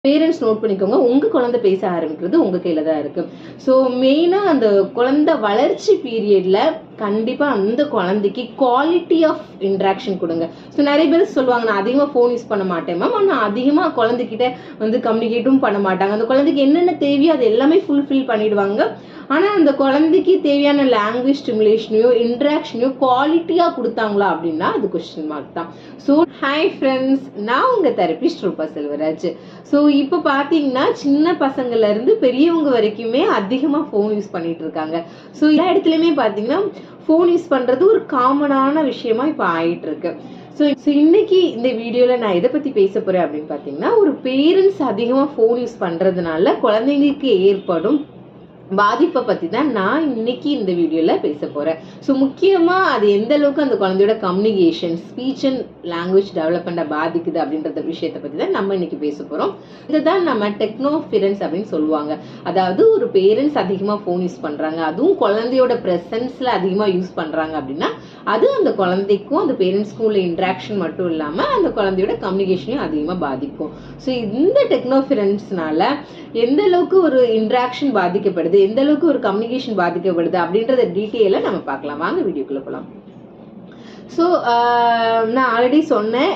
Parents note பண்ணிக்கோங்க, உங்க குழந்தை பேச ஆரம்பிக்கிறது உங்க கையில தான் இருக்கு. ஸோ மெயினா அந்த குழந்தை வளர்ச்சி பீரியட்ல கண்டிப்பா அந்த குழந்தைக்கு குவாலிட்டி ஆஃப் இன்ட்ராக்ஷன் கொடுங்க. ஸோ நிறைய பேர் சொல்லுவாங்க, நான் அதிகமா ஃபோன் யூஸ் பண்ண மாட்டேன் மேம், ஆனால் அதிகமா குழந்தைகிட்ட கம்யூனிகேட்டும் பண்ண மாட்டாங்க. அந்த குழந்தைக்கு என்னென்ன தேவையோ அது எல்லாமே ஃபுல்ஃபில் பண்ணிடுவாங்க. ஆனால் அந்த குழந்தைக்கு தேவையான லாங்குவேஜ் ஸ்டிமுலேஷனையோ இன்ட்ராக்ஷனையோ குவாலிட்டியாக கொடுத்தாங்களா அப்படின்னா அது கொஸ்டின் மார்க் தான். ஸோ ஹாய் ஃப்ரெண்ட்ஸ், நான் உங்கள் தெரபிஸ்ட் ரூபா செல்வராஜ். ஸோ இப்போ பார்த்தீங்கன்னா சின்ன பசங்கள்லேருந்து பெரியவங்க வரைக்குமே அதிகமாக ஃபோன் யூஸ் பண்ணிட்டு இருக்காங்க. ஸோ எல்லா இடத்துலையுமே பார்த்தீங்கன்னா ஃபோன் யூஸ் பண்ணுறது ஒரு காமனான விஷயமா இப்போ ஆயிட்டு இருக்கு. ஸோ இன்னைக்கு இந்த வீடியோவில் நான் எதை பற்றி பேச போகிறேன் அப்படின்னு பார்த்தீங்கன்னா, ஒரு பேரண்ட்ஸ் அதிகமாக ஃபோன் யூஸ் பண்ணுறதுனால குழந்தைங்களுக்கு ஏற்படும் பாதிப்பை பற்றி தான் நான் இன்னைக்கு இந்த வீடியோவில் பேச போகிறேன். ஸோ முக்கியமாக அது எந்த அளவுக்கு அந்த குழந்தையோட கம்யூனிகேஷன், ஸ்பீச் அண்ட் லாங்குவேஜ் டெவலப்மெண்ட்டை பாதிக்குது அப்படின்றத விஷயத்தை பற்றி தான் நம்ம இன்னைக்கு பேச போகிறோம். இதுதான் நம்ம டெக்னோஃபிரன்ஸ் அப்படின்னு சொல்லுவாங்க. அதாவது ஒரு பேரண்ட்ஸ் அதிகமாக ஃபோன் யூஸ் பண்ணுறாங்க, அதுவும் குழந்தையோட ப்ரெசன்ஸில் அதிகமாக யூஸ் பண்ணுறாங்க அப்படின்னா அது அந்த குழந்தைக்கும் அந்த பேரண்ட்ஸ்க்கும் உள்ள இன்ட்ராக்ஷன் மட்டும் இல்லாமல் அந்த குழந்தையோட கம்யூனிகேஷனையும் அதிகமாக பாதிக்கும். ஸோ இந்த டெக்னோஃபிரன்ஸ்னால எந்த அளவுக்கு ஒரு இன்ட்ராக்ஷன் பாதிக்கப்படுது, எந்த அளவுக்கு ஒரு கம்யூனிகேஷன் பாதிக்கப்படுது அப்படின்றத டீட்டெயிலை நம்ம பார்க்கலாம். வாங்க வீடியோக்குள்ள போகலாம். ஸோ நான் ஆல்ரெடி சொன்னேன்,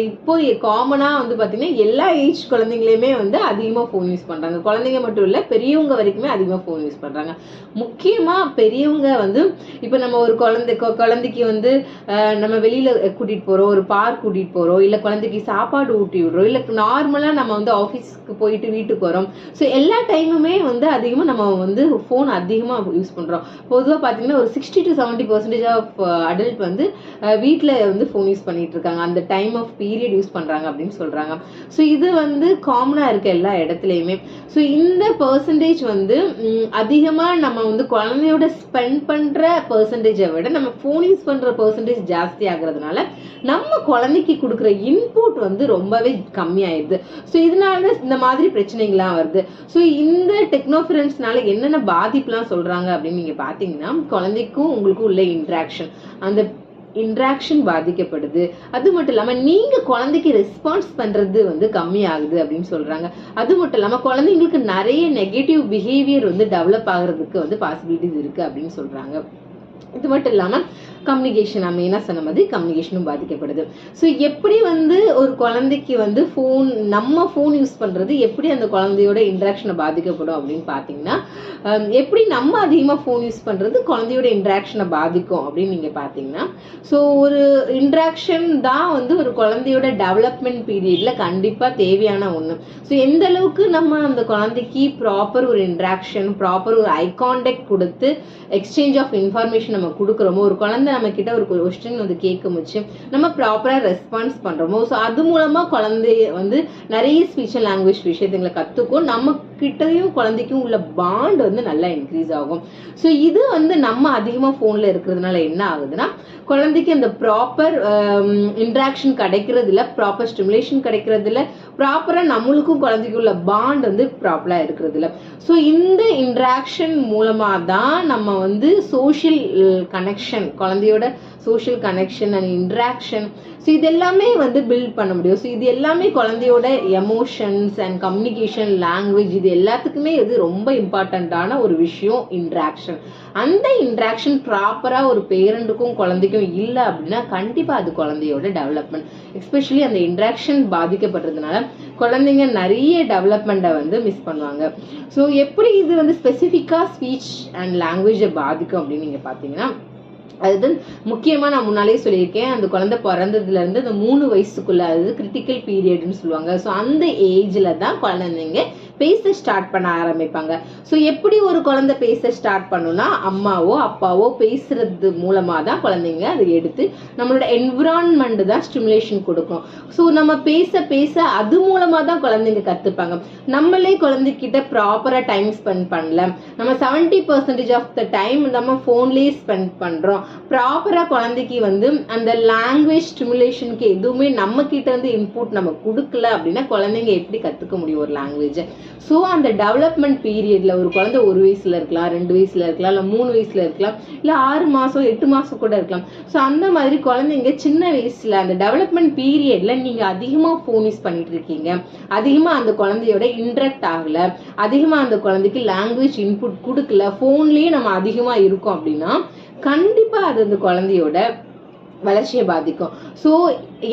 இப்போ காமனாக பார்த்தீங்கன்னா எல்லா ஏஜ் குழந்தைங்களையுமே அதிகமாக ஃபோன் யூஸ் பண்ணுறாங்க. குழந்தைங்க மட்டும் இல்லை, பெரியவங்க வரைக்குமே அதிகமாக ஃபோன் யூஸ் பண்ணுறாங்க. முக்கியமாக பெரியவங்க இப்போ நம்ம ஒரு குழந்தைக்கு நம்ம வெளியில் கூட்டிகிட்டு போகிறோம், ஒரு பார்க் கூட்டிகிட்டு போகிறோம், இல்லை குழந்தைக்கு சாப்பாடு ஊட்டி விடுறோம், இல்லை நார்மலாக நம்ம ஆஃபீஸ்க்கு போயிட்டு வீட்டுக்கு வரோம். ஸோ எல்லா டைமுமே அதிகமாக நம்ம ஃபோன் அதிகமாக யூஸ் பண்ணுறோம். பொதுவாக பார்த்தீங்கன்னா ஒரு 60 to 70% ஆஃப் அடல்ட் வீட்டில் ஃபோன் யூஸ் பண்ணிட்டு இருக்காங்க, அந்த டைம் ஆஃப் பீரியட் யூஸ் பண்றாங்க அப்படின்னு சொல்றாங்க. ஸோ இது காமனா இருக்கு எல்லா இடத்துலையுமே. ஸோ இந்த பெர்சன்டேஜ் அதிகமா நம்ம குழந்தையோட ஸ்பெண்ட் பண்ற பெர்சன்டேஜை விட நம்ம ஃபோன் யூஸ் பண்ற பெர்சன்டேஜ் ஜாஸ்தி ஆகுறதுனால நம்ம குழந்தைக்கு கொடுக்குற இன்புட் ரொம்பவே கம்மியாயிடுது. ஸோ இதனால இந்த மாதிரி பிரச்சனைகள்லாம் வருது. ஸோ இந்த டெக்னோஃபிரன்ஸ்னால என்னென்ன பாதிப்புலாம் சொல்றாங்க அப்படின்னு நீங்க பாத்தீங்கன்னா, குழந்தைக்கும் உங்களுக்கும் உள்ள இன்ட்ராக்ஷன், அந்த இன்ட்ராக்ஷன் பாதிக்கப்படுது. அது மட்டும் இல்லாம நீங்க குழந்தைக்கு ரெஸ்பான்ஸ் பண்றது கம்மி ஆகுது அப்படின்னு சொல்றாங்க. அது மட்டும் இல்லாம குழந்தைங்களுக்கு நிறைய நெகட்டிவ் பிஹேவியர் டெவலப் ஆகுறதுக்கு பாசிபிலிட்டிஸ் இருக்கு அப்படின்னு சொல்றாங்க. இது மட்டும் இல்லாம கம்யூனிகேஷன், நான் மெயினா சொன்ன மாதிரி கம்யூனிகேஷனும் பாதிக்கப்படுது. ஸோ எப்படி ஒரு குழந்தைக்கு நம்ம ஃபோன் யூஸ் பண்றது எப்படி அந்த குழந்தையோட இன்ட்ராக்ஷனை பாதிக்கப்படும் அப்படின்னு பாத்தீங்கன்னா, எப்படி நம்ம அதிகமாக ஃபோன் யூஸ் பண்றது குழந்தையோட இன்ட்ராக்ஷனை பாதிக்கும் அப்படின்னு நீங்க பாத்தீங்கன்னா, ஸோ ஒரு இன்ட்ராக்ஷன் தான் ஒரு குழந்தையோட டெவலப்மெண்ட் பீரியட்ல கண்டிப்பா தேவையான ஒண்ணு. ஸோ எந்த அளவுக்கு நம்ம அந்த குழந்தைக்கு ப்ராப்பர் ஒரு இன்ட்ராக்ஷன், ப்ராப்பர் ஒரு ஐ கான்டாக்ட் கொடுத்து எக்ஸ்சேஞ்ச் ஆஃப் இன்ஃபர்மேஷன் நம்ம கொடுக்குறோமோ, ஒரு குழந்தை நம்ம கிட்ட ஒரு கொஸ்டின் கேட்க முச்சு நம்ம ப்ராப்பரா ரெஸ்பான்ஸ் பண்றோமோ, ஸோ அது மூலமா குழந்தைய நிறைய ஸ்பீச் அண்ட் லாங்குவேஜ் விஷயங்களை கத்துக்கும். நம்ம கிட்டையும் குழந்தைக்கும் உள்ள பாண்ட் நல்லா இன்க்ரீஸ் ஆகும். ஸோ இது நம்ம அதிகமா போன்ல இருக்கிறதுனால என்ன ஆகுதுன்னா, குழந்தைக்கு அந்த ப்ராப்பர் இன்ட்ராக்ஷன் கிடைக்கிறது இல்லை, ப்ராப்பர் ஸ்டிமுலேஷன் கிடைக்கிறது இல்லை, ப்ராப்பரா நம்மளுக்கும் குழந்தைக்கும் உள்ள பாண்ட் ப்ராப்பரா இருக்கிறது இல்லை. ஸோ இந்த இன்ட்ராக்ஷன் மூலமா தான் நம்ம சோஷியல் கனெக்ஷன், குழந்தையோட social connection and interaction, so இது எல்லாமே பில்ட் பண்ண முடியும். ஸோ இது எல்லாமே குழந்தையோட எமோஷன்ஸ் அண்ட் கம்யூனிகேஷன், லாங்குவேஜ், இது எல்லாத்துக்குமே ரொம்ப இம்பார்ட்டண்ட்டான ஒரு விஷயம் இன்ட்ராக்ஷன். அந்த இன்ட்ராக்ஷன் ப்ராப்பரா ஒரு பேரண்ட்டுக்கும் குழந்தைக்கும் இல்லை அப்படின்னா கண்டிப்பா அது குழந்தையோட டெவலப்மெண்ட், எஸ்பெஷலி அந்த இன்ட்ராக்ஷன் பாதிக்கப்படுறதுனால குழந்தைங்க நிறைய டெவலப்மெண்ட்டை மிஸ் பண்ணுவாங்க. ஸோ எப்படி இது ஸ்பெசிஃபிக்கா ஸ்பீச் அண்ட் லாங்குவேஜை பாதிக்கும் அப்படின்னு நீங்க பாத்தீங்கன்னா, அதுதான் முக்கியமா நான் முன்னாலே சொல்லியிருக்கேன், அந்த குழந்தை பிறந்ததுல இருந்து அந்த 3 வயசுக்குள்ள, அது கிரிட்டிக்கல் பீரியட்னு சொல்லுவாங்க. ஸோ அந்த ஏஜ்ல தான் குழந்தைங்க பேச ஸ்டார்ட் பண்ண ஆரம்பிப்பாங்க. ஸோ எப்படி ஒரு குழந்தை பேச ஸ்டார்ட் பண்ணுன்னா, அம்மாவோ அப்பாவோ பேசுறது மூலமா தான் குழந்தைங்க அதை எடுத்து நம்மளோட என்விரான்மெண்ட் தான் ஸ்டிமுலேஷன் கொடுக்கும். ஸோ நம்ம பேச பேச அது மூலமா தான் குழந்தைங்க கத்துப்பாங்க. நம்மளே குழந்தைகிட்ட ப்ராப்பரா டைம் ஸ்பெண்ட் பண்ணல, நம்ம 70% ஆஃப் த டைம் நம்ம போன்லயே ஸ்பெண்ட் பண்றோம். ப்ராப்பரா குழந்தைக்கு அந்த லாங்குவேஜ் ஸ்டிமுலேஷனுக்கு எதுவுமே நம்ம கிட்ட இன்புட் நம்ம கொடுக்கல அப்படின்னா குழந்தைங்க எப்படி கத்துக்க முடியும் ஒரு லாங்குவேஜ்? ஸோ அந்த டெவலப்மெண்ட் பீரியட்ல ஒரு குழந்தை 1 வயசுல இருக்கலாம், 2 வயசுல இருக்கலாம், இல்லை 3 வயசுல இருக்கலாம், இல்லை 6 மாசம் 8 மாசம் கூட இருக்கலாம். ஸோ அந்த மாதிரி குழந்தைங்க சின்ன வயசுல அந்த டெவலப்மெண்ட் பீரியட்ல நீங்க அதிகமா ஃபோன் யூஸ் பண்ணிட்டு இருக்கீங்க, அதிகமா அந்த குழந்தையோட இன்டராக்ட் ஆகல, அதிகமா அந்த குழந்தைக்கு லாங்குவேஜ் இன்புட் கொடுக்கல, ஃபோன்லயே நம்ம அதிகமா இருக்கோம் அப்படின்னா கண்டிப்பா அது அந்த குழந்தையோட வளர்ச்சியை பாதிக்கும். ஸோ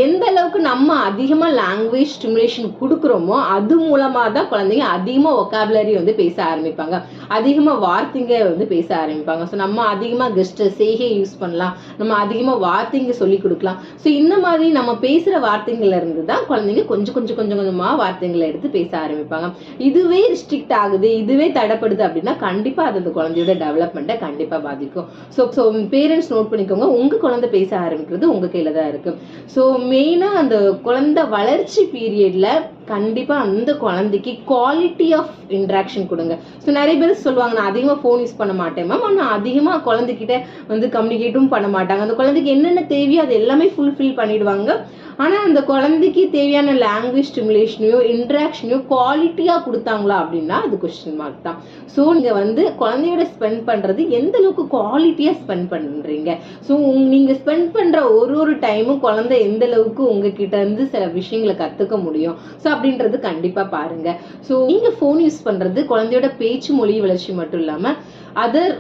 எந்த அளவுக்கு நம்ம அதிகமாக லாங்குவேஜ் ஸ்டிமுலேஷன் கொடுக்குறோமோ அது மூலமாக தான் குழந்தைங்க அதிகமாக ஒக்காபுலரி வந்து பேச ஆரம்பிப்பாங்க, அதிகமாக வார்த்தைங்க வந்து பேச ஆரம்பிப்பாங்க. ஸோ நம்ம அதிகமாக கெஸ்ட்டு செய்கை யூஸ் பண்ணலாம், நம்ம அதிகமாக வார்த்தைங்க சொல்லி கொடுக்கலாம். ஸோ இந்த மாதிரி நம்ம பேசுகிற வார்த்தைங்கள்ல இருந்து தான் குழந்தைங்க கொஞ்சம் கொஞ்சமாக வார்த்தைங்களை எடுத்து பேச ஆரம்பிப்பாங்க. இதுவே ரிஸ்ட்ரிக்ட் ஆகுது, இதுவே தடைப்படுது அப்படின்னா கண்டிப்பாக அது அந்த குழந்தையோட டெவலப்மெண்ட்டை கண்டிப்பாக பாதிக்கும். ஸோ பேரண்ட்ஸ் நோட் பண்ணிக்கோங்க, உங்கள் குழந்தை பேச ஆரம்பிக்கிறது உங்கள் கையில் தான் இருக்கு. ஸோ மெயினாக அந்த குழந்தை வளர்ச்சி பீரியட்ல கண்டிப்பாக அந்த குழந்தைக்கு குவாலிட்டி ஆஃப் இன்ட்ராக்ஷன் கொடுங்க. ஸோ நிறைய பேர் சொல்லுவாங்க நான் அதிகமாக ஃபோன் யூஸ் பண்ண மாட்டேன் மேம், ஆனால் அதிகமாக குழந்தைகிட்ட வந்து கம்யூனிகேட்டும் பண்ண மாட்டாங்க, அந்த குழந்தைக்கு என்னென்ன தேவையோ அது எல்லாமே ஃபுல்ஃபில் பண்ணிடுவாங்க. ஆனால் அந்த குழந்தைக்கு தேவையான லாங்குவேஜ் ஸ்டிமுலேஷனையோ இன்ட்ராக்ஷனையோ குவாலிட்டியாக கொடுத்தாங்களா அப்படின்னா அது கொஸ்டின் மார்க் தான். ஸோ நீங்கள் வந்து குழந்தையோட ஸ்பெண்ட் பண்ணுறது எந்த அளவுக்கு குவாலிட்டியாக ஸ்பெண்ட் பண்ணுறீங்க, ஸோ நீங்கள் ஸ்பெண்ட் பண்ணுற ஒரு டைமும் குழந்தை எந்த அளவுக்கு உங்ககிட்ட இருந்து சில விஷயங்களை கற்றுக்க முடியும் ஸோ அப்படின்றது கண்டிப்பாக பாருங்க. ஸோ நீங்கள் ஃபோன் யூஸ் பண்ணுறது குழந்தையோட பேச்சு மொழி வளர்ச்சி மட்டும் இல்லாமல் அதர்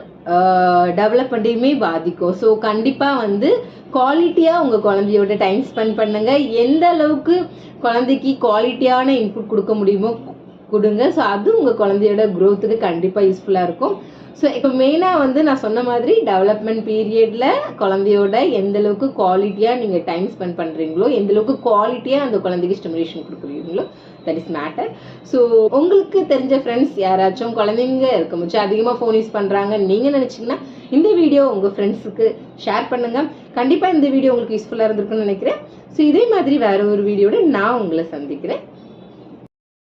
டெவலப்மெண்ட்டையுமே பாதிக்கும். ஸோ கண்டிப்பாக வந்து குவாலிட்டியாக உங்கள் குழந்தையோட டைம் ஸ்பெண்ட் பண்ணுங்க, எந்த அளவுக்கு குழந்தைக்கு குவாலிட்டியான இன்புட் கொடுக்க முடியுமோ கொடுங்க. ஸோ அது உங்கள் குழந்தையோட க்ரோத்துக்கு கண்டிப்பாக யூஸ்ஃபுல்லாக இருக்கும். ஸோ இப்போ மெயினாக வந்து நான் சொன்ன மாதிரி டெவலப்மெண்ட் பீரியடில் குழந்தையோட எந்த அளவுக்கு குவாலிட்டியாக நீங்கள் டைம் ஸ்பெண்ட் பண்ணுறீங்களோ, எந்த அளவுக்கு குவாலிட்டியாக அந்த குழந்தைக்கு ஸ்டிமுலேஷன் கொடுக்குறீங்களோ தட் இஸ் மேட்டர். ஸோ உங்களுக்கு தெரிஞ்ச ஃப்ரெண்ட்ஸ் யாராச்சும் குழந்தைங்க இருக்க முடிச்சு அதிகமாக ஃபோன் யூஸ் பண்ணுறாங்கன்னு நீங்கள் நினச்சிங்கன்னா இந்த வீடியோ உங்கள் ஃப்ரெண்ட்ஸுக்கு ஷேர் பண்ணுங்கள். கண்டிப்பாக இந்த வீடியோ உங்களுக்கு யூஸ்ஃபுல்லாக இருந்திருக்குன்னு நினைக்கிறேன். ஸோ இதே மாதிரி வேறு ஒரு வீடியோட நான் உங்களை சந்திக்கிறேன்.